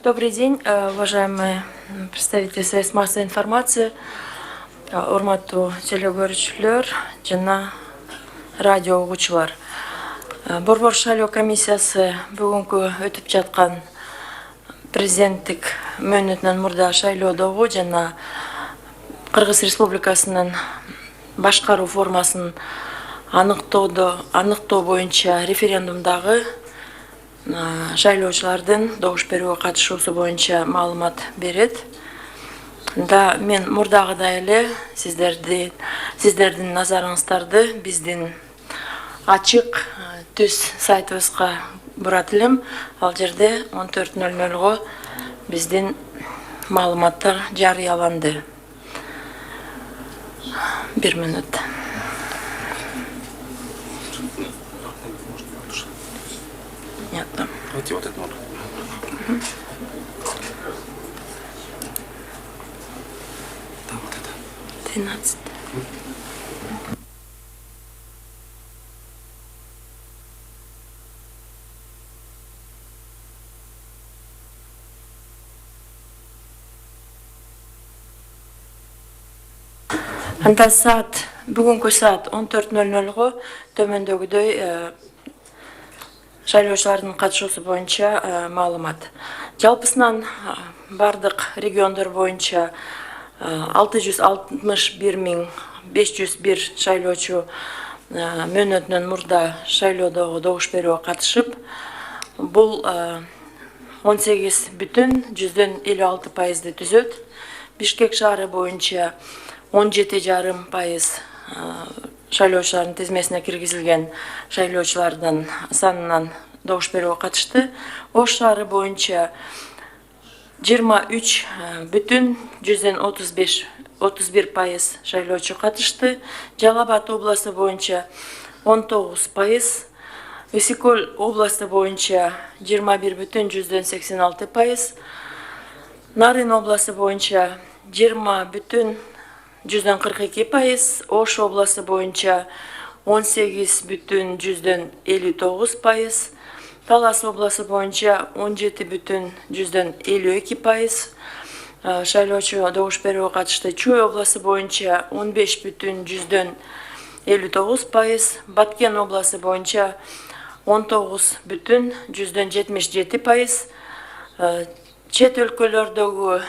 Добрый день, уважаемые представители средств массовой информации, урматтуу телекөрүүчүлөр жана радио угуучулар. Борбор шайлоо комиссиясы бүгүнкү өтүп жаткан президенттик мөөнөтүнөн мурда шайлоодогу жана Кыргыз Республикасынын башкаруу формасын аныктоо боюнча референдумдагы шайлоочулардын добуш берүүгө катышуусу боюнча маалымат берет. Мен мурдагыдай эле сиздердин назарыңыздарды биздин ачык түз сайтыбызга бурат элем. Ал жерде 14:00 биздин маалыматтар жарыяланды. 1 минут. Понятно. Давайте вот это вот. Да, вот это. 13. Анда бүгүнкү саат 14:00 төмөндөгүдөй шайлоочулардын катышуусу боюнча маалымат. Жалпысынан бардык региондор боюнча 661.501 шайлоочу мөөнөтүнөн мурда шайлоодогу добуш берүүгө катышып, бул 18,56% түзөт. Бишкек шаары боюнча 17,5% шайлоочулардын тизмесине киргизилген шайлоочулардын санынан добуш берүүгө катышты. Ош шаары боюнча 23,31% шайлоочу катышты. Жалал Абад областы боюнча 19%, Ысыкөл областы боюнча 21,86%, Нарын областы боюнча 20,42%, Ош областы боюнча 18,59%, Талас областы боюнча 17,52%, шайлоочу добуш берүүгө катышты. Чүй областы боюнча 15,59%, Баткен областы боюнча 19,77%. Чет өлкөлөрдөгү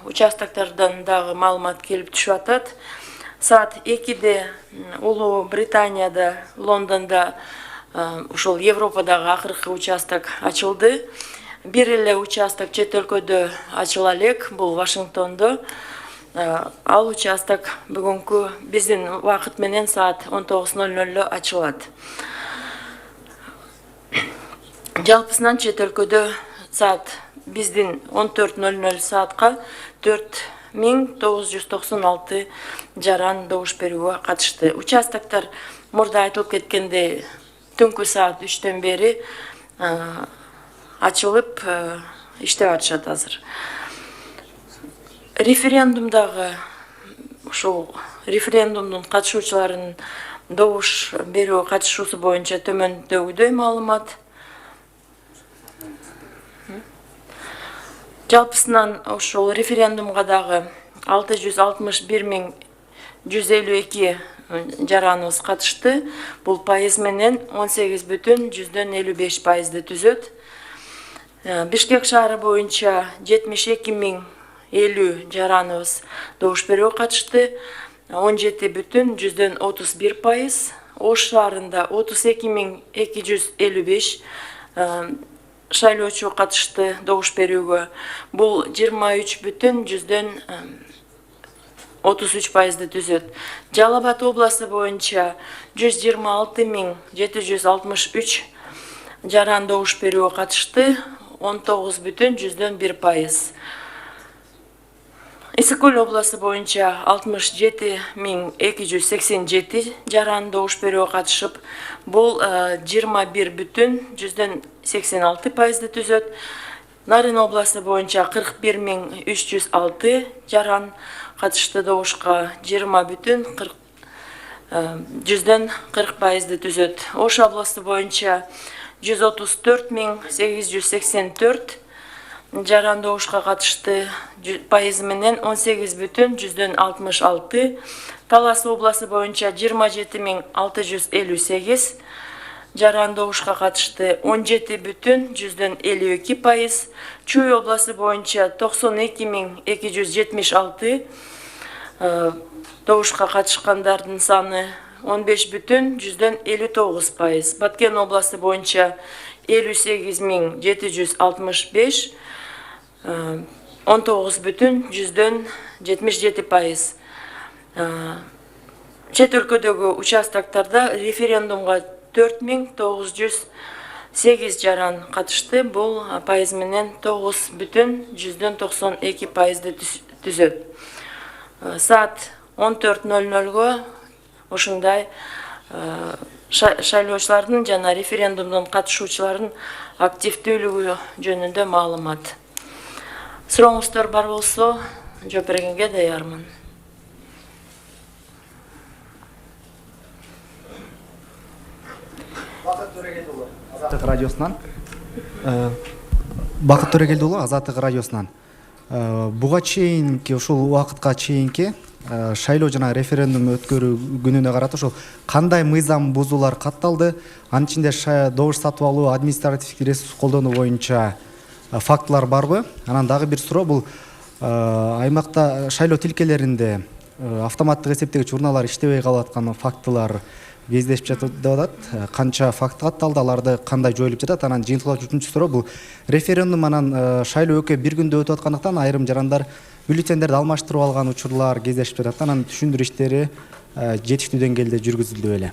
участоктордон дагы маалымат келип түшүп атат. Саат 2-де Улуу Британияда, Лондонда ушул Европадагы акыркы участок ачылды. Бир эле участок чет өлкөдө ачыла элек, бул Вашингтондо. Ал участок бүгүнкү биздин убакыт менен саат 19:00 ачылат. Жалпысынан чет өлкөдө биздин 14:00 саатка 4,996 жаран добуш берүүгө катышты. Участоктор мурда айтылып кеткендей түнкү саат 3-төн бери ачылып иштеп атышат азыр. Референдумдагы ушул референдумдун катышуучуларынын добуш берүүгө катышуусу боюнча төмөндөгүдөй маалымат. Жалпысынан ошол референдумга дагы 661.152 жараныбыз катышты. Бул пайыз менен 18,55% түзөт. Бишкек шаары боюнча 72.050 жараныбыз добуш берүүгө катышты. 17,31%. Ош шаарында 32.255 шайлоочу катышты добуш берүүгө. Бул 23,33% түзөт. Жалал Абад областы боюнча 126.763 жаран добуш берүүгө катышты. 19,1%. Ысыкөл областы боюнча 67.287 жаран добуш берүүгө катышып, бул 21,86% түзөт. Нарын областы боюнча 41.306 жаран катышты добушка, 20,40% түзөт. Ош областы боюнча 134.884 жаран добушка катышты пайызы менен 18,66. Талас обласы боюнча 27.658. Жаран добушка катышты 17,52 пайыз. Чүй обласы боюнча 92.276. Добушка катышкандардын саны 15,59 пайыз. Баткен обласы боюнча 58.765. 19,77 пайыз. Чет өлкөдөгү участоктарда референдумга 4.908 жаран катышты. Бул пайыз менен 9,92 пайызды түзөт. Саат 14:00 ушундай шайлоочулардын жана референдумдун катышуучулардын активдүүлүгү жөнүндө маалымат. Сурооңуздар бар болсо, жооп бергенге даярмын. Азаттык радиосунан. Бакыт Төрегелдиулу, Азаттык радиосунан. Буга чейинки ушул убакытка чейинки шайлоо жана референдум өткөрүү күнүнө карата ошол кандай мыйзам бузуулар катталды? Анын ичинде добуш сатып алуу, административдик ресурс колдонуу боюнча фактылар барбы? Анан дагы бир суроо, бул аймакта шайлоо тилкелеринде автоматтык эсептегич урналар иштебей калып аткан фактылар кездешип жатат деп атат. Канча факт катталды, аларды кандай жоюлуп жатат? Анан жыйынтыктагы үчүнчү суроо, бул референдум анан шайлоо экөө бир күндө өтүп аткандыктан айрым жарандар бюллетендерди алмаштырып алган учурлар кездешип жатат. Анан түшүндүрүү иштери жетиштүү деңгээлде жүргүзүлдү беле?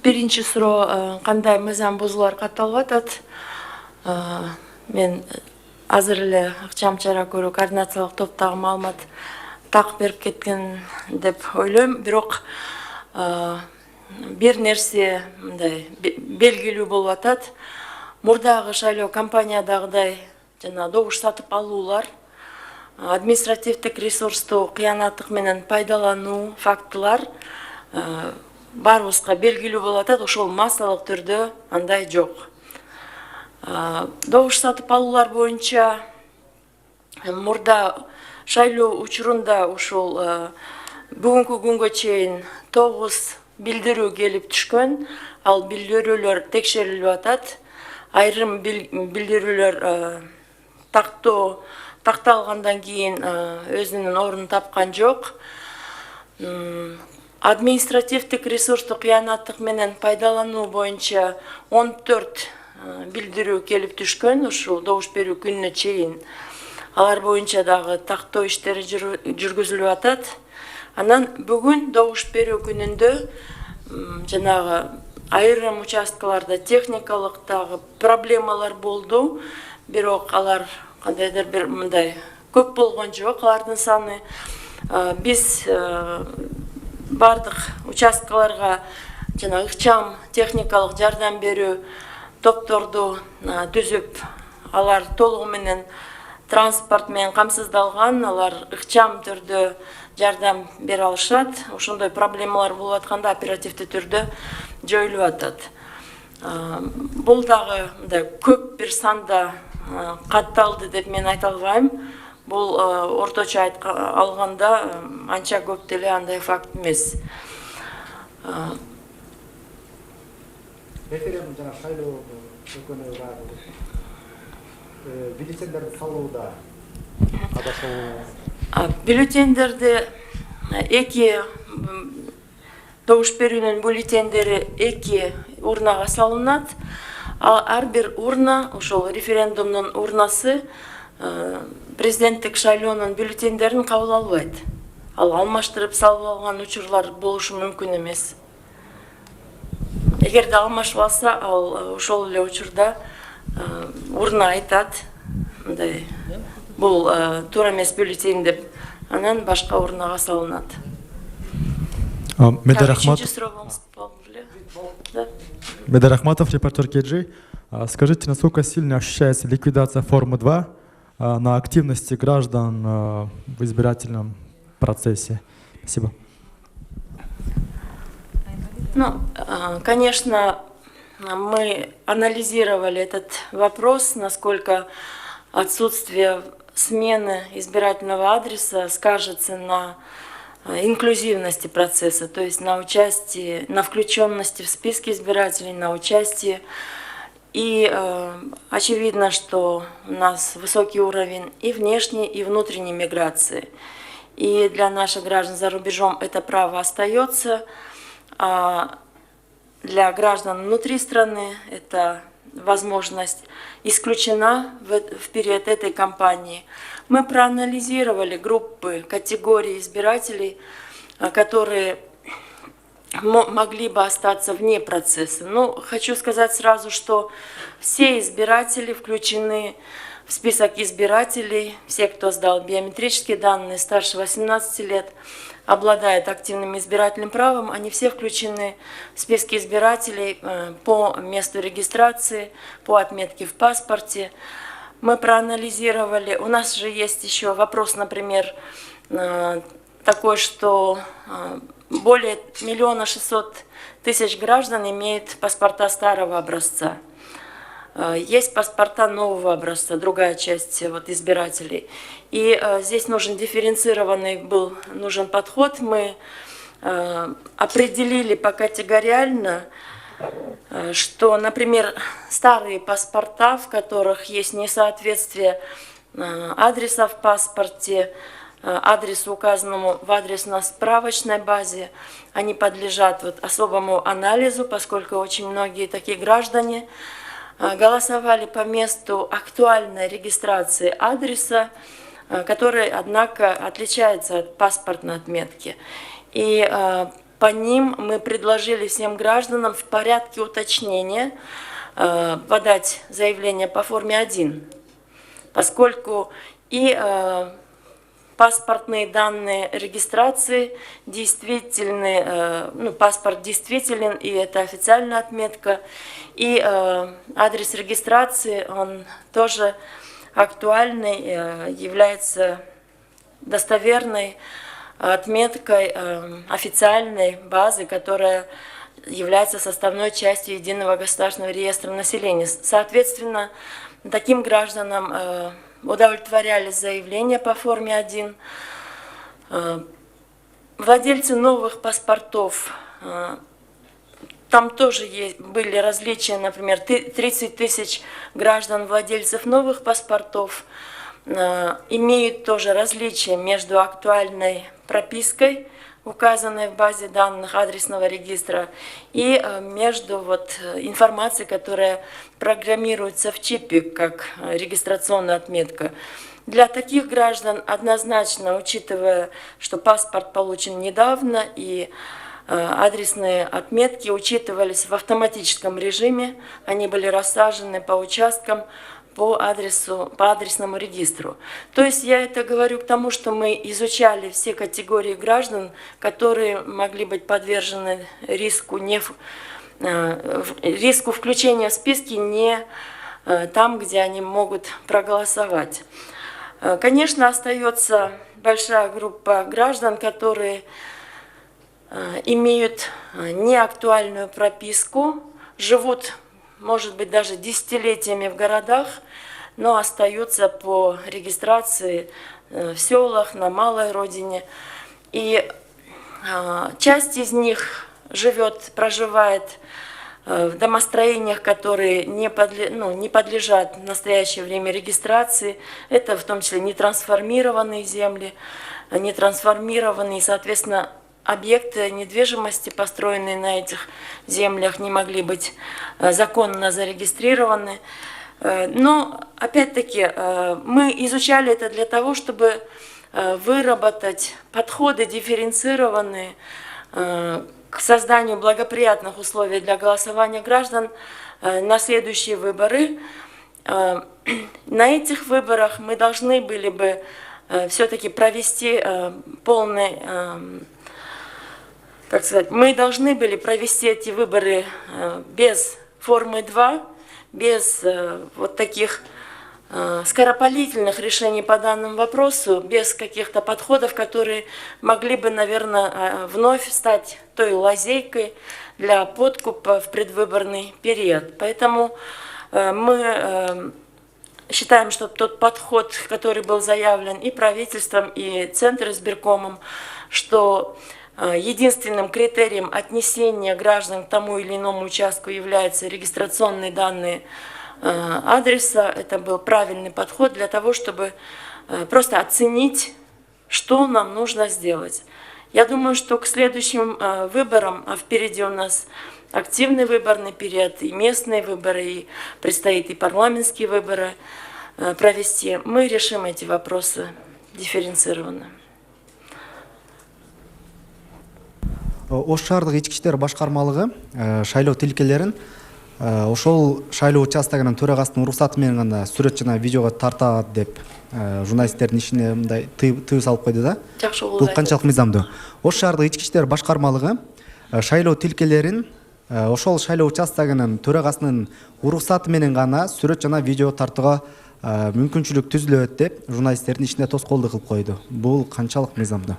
Биринчи суроо, кандай мыйзам бузуулар катталып атат? Мен азыр эле ыкчам чара көрүү координациялык топтогу маалымат так берип кеткен деп ойлойм. Бирок бир нерсе мындай белгилүү болуп атат. Мурдагы шайлоо кампаниядагыдай жана добуш сатып алуулар, административдик ресурсту кыянаттык менен пайдалануу фактылар баарыбызга белгилүү болуп атат. Ошол массалык түрдө андай жок. Добуш сатып алуулар боюнча мурда шайлоо учурунда ушул бүгүнкү күнгө чейин 9 билдирүү келип түшкөн. Ал билдирүүлөр текшерилип атат. Айрым билдирүүлөр такталгандан кийин өзүнүн ордун тапкан жок. Административдик ресурсту кыянаттык менен пайдалануу боюнча 14 билдирүү келип түшкөн ушул добуш берүү күнүнө чейин. Алар боюнча дагы тактоо иштери жүргүзүлүп атат. Анан бүгүн добуш берүү күнүндө жанагы айрым участкаларда техникалык дагы проблемалар болду. Бирок алар кандайдыр бир мындай көп болгон жок. Алардын саны биз бардык участкаларга жана ыкчам техникалык жардам берүү топторду түзүп, алар толугу менен транспорт менен камсыздалган, алар ыкчам түрдө жардам бере алышат. Ошондой проблемалар болуп атканда оперативдүү түрдө жоюлуп атат. Бул дагы мындай көп бир санда катталды деп мен айта албайм. Бул орточо алганда анча көп деле андай факт эмес. Референдум жана шайлоо өкмөтүнө бюллетендерди салууда катышуу. Бюллетендерди эки добуш берүүнүн бюллетендери эки урнага салынат. Ар бир урна, ошол референдумдун урнасы президенттик шайлоонун бюллетендерин кабыл албайт. Ал алмаштырып салып алган учурлар болушу мүмкүн эмес. Эгерде алмашып алса, ал ошол эле учурда урна айтат, мындай бул туура эмес бюллетень деп, анан башка урнага салынат. Медер Ахматов, репортер KG. Скажите, насколько сильно ощущается ликвидация формы 2 на активности граждан в избирательном процессе? Спасибо. Ну, конечно, мы анализировали этот вопрос, насколько отсутствие смены избирательного адреса скажется на инклюзивности процесса, то есть на участии, на включенности в списки избирателей, на участии. И очевидно, что у нас высокий уровень и внешней, и внутренней миграции. И для наших граждан за рубежом это право остается, а для граждан внутри страны эта возможность исключена в период этой кампании. Мы проанализировали группы, категории избирателей, которые могли бы остаться вне процесса. Но хочу сказать сразу, что все избиратели включены в список избирателей, все, кто сдал биометрические данные старше 18 лет, обладают активным избирательным правом, они все включены в списки избирателей по месту регистрации, по отметке в паспорте. Мы проанализировали, у нас же есть еще вопрос, например, такой, что более 1 600 000 граждан имеют паспорта старого образца. Есть паспорта нового образца, другая часть избирателей. И здесь нужен дифференцированный нужен подход. Мы определили покатегориально, что, например, старые паспорта, в которых есть несоответствие адреса в паспорте, адресу, указанному в адресно-справочной базе, они подлежат особому анализу, поскольку очень многие такие граждане голосовали по месту актуальной регистрации адреса, который, однако, отличается от паспортной отметки. И по ним мы предложили всем гражданам в порядке уточнения подать заявление по форме 1, поскольку и паспортные данные регистрации действительны, паспорт действителен, и это официальная отметка, и адрес регистрации, он тоже актуальный, является достоверной отметкой официальной базы, которая является составной частью Единого государственного реестра населения. Соответственно, таким гражданам удовлетворялись заявления по форме 1. Владельцы новых паспортов, там тоже были различия, например, 30 000 граждан, владельцев новых паспортов, имеют тоже различия между актуальной пропиской, указанной в базе данных адресного регистра, и между информацией, которая программируется в чипе как регистрационная отметка. Для таких граждан однозначно, учитывая, что паспорт получен недавно и адресные отметки учитывались в автоматическом режиме, они были рассажены по участкам, по адресному регистру. То есть я это говорю к тому, что мы изучали все категории граждан, которые могли быть подвержены риску включения в списки не там, где они могут проголосовать. Конечно, остается большая группа граждан, которые имеют неактуальную прописку, живут, может быть, даже десятилетиями в городах, но остаются по регистрации в селах, на малой родине. И часть из них проживает в домостроениях, которые не подлежат в настоящее время регистрации. Это в том числе нетрансформированные земли, нетрансформированные, соответственно, объекты недвижимости, построенные на этих землях, не могли быть законно зарегистрированы. Но, опять-таки, мы изучали это для того, чтобы выработать подходы дифференцированные к созданию благоприятных условий для голосования граждан на следующие выборы. На этих выборах мы должны были бы все-таки провести полный... мы должны были провести эти выборы без формы 2, без таких скоропалительных решений по данному вопросу, без каких-то подходов, которые могли бы, наверное, вновь стать той лазейкой для подкупа в предвыборный период. Поэтому мы считаем, что тот подход, который был заявлен и правительством, и Центром избиркомом, что единственным критерием отнесения граждан к тому или иному участку являются регистрационные данные адреса, это был правильный подход для того, чтобы просто оценить, что нам нужно сделать. Я думаю, что к следующим выборам, а впереди у нас активный выборный период, и местные выборы, и предстоит и парламентские выборы провести, мы решим эти вопросы дифференцированно. Ош шаардык ички иштер башкармалыгы шайлоо тилкелерин ошол шайлоо участогунун төрагасынын уруксаты менен гана сүрөт жана видеого тартат деп журналисттердин ишине мындай тыюу салып койду да. Жакшы Бул канчалык мыйзамдуу? Ош шаардык ички иштер башкармалыгы шайлоо тилкелерин ошол шайлоо участогунун төрагасынын уруксаты менен гана сүрөт жана видео тартууга мүмкүнчүлүк түзүлөт деп журналисттердин ишине тоскоолдук кылып койду. Бул канчалык мыйзамдуу?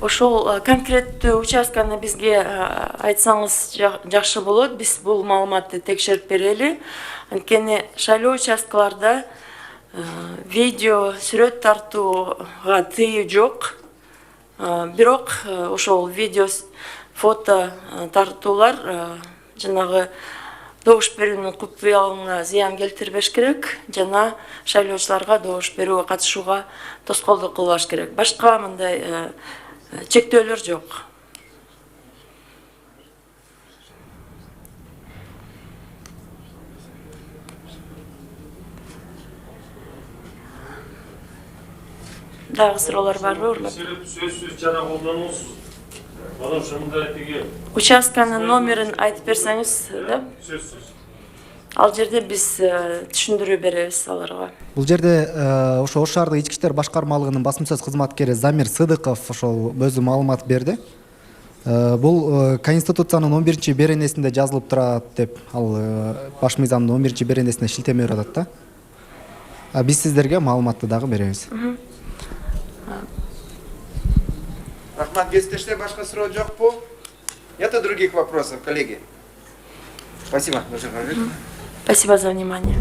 Ошол конкреттүү участканы бизге айтсаңыз жакшы болот. Биз бул маалыматты текшерип берели. Анткени шайлоо участкаларда видео, сүрөт тартууга тыюу жок. Бирок ошол видео, фото тартуулар жанагы добуш берүүнүн купуялыгына зыян келтирбеш керек жана шайлоочуларга добуш берүүгө катышууга тоскоолдук кылбаш керек. Башка мындай чектөөлөр жок. Дагы суроолор барбы? Сөзсүз жана колдонуусуз. Анан ошондой тиги Участканын номерин айтып берсеңиз, да? сөзсүз. Ал жерде биз түшүндүрүү беребиз аларга. Бул жерде ошо Ош шаардык ички иштер башкармалыгынын басма сөз кызматкери Замир Сыдыков ошол өзү маалымат берди. Бул Конституциянын 11-чи беренесинде жазылып турат деп, ал баш мыйзамдын 11-чи беренесине шилтеме берип атат да. Биз сиздерге маалыматты дагы беребиз. Рахмат, бестештер, башка суроо жокпу? Нету других вопросов, коллеги? Спасибо. Спасибо за внимание.